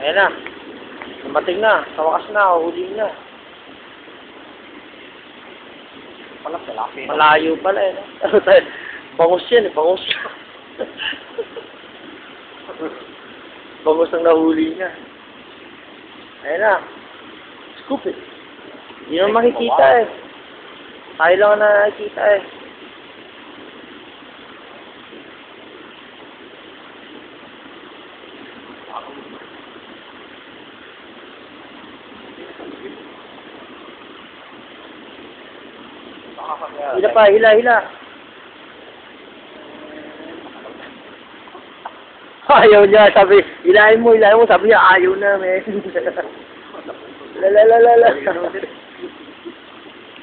Ayan na. Dumating na. Sa wakas na. Huli na. Pala, malaki. Malayo pala eh. Bangus yan eh. Bangus. Bangus ang nahuli niya. Ayan na. Scoop eh. Hindi naman makikita eh. Tayo lang na nakikita eh. Hila pa, hila. Ayaw niya, sabi, hilahin mo, sabi niya, ayaw na, men. Lalalala.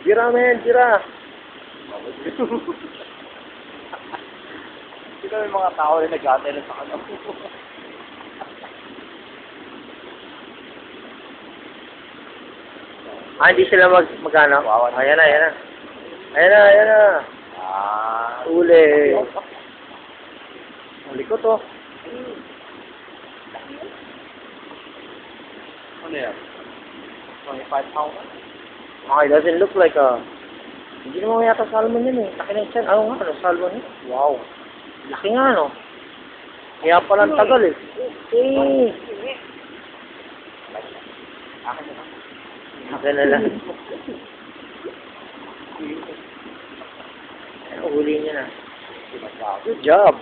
Tira, men, tira. Sino yung mga tao na nag-atay sa kanila? Hindi sila magana. Ayan na. Uli. Uli ko to. Ano yan? 25 pounds? Okay, doesn't look like a... Hindi naman yata salmon yun eh. Laki na yung chan. Ano nga, salmon yun? Wow. Laki nga, no? Kaya pala ang tagal eh. Akin na lang. Huli niya na. Good job.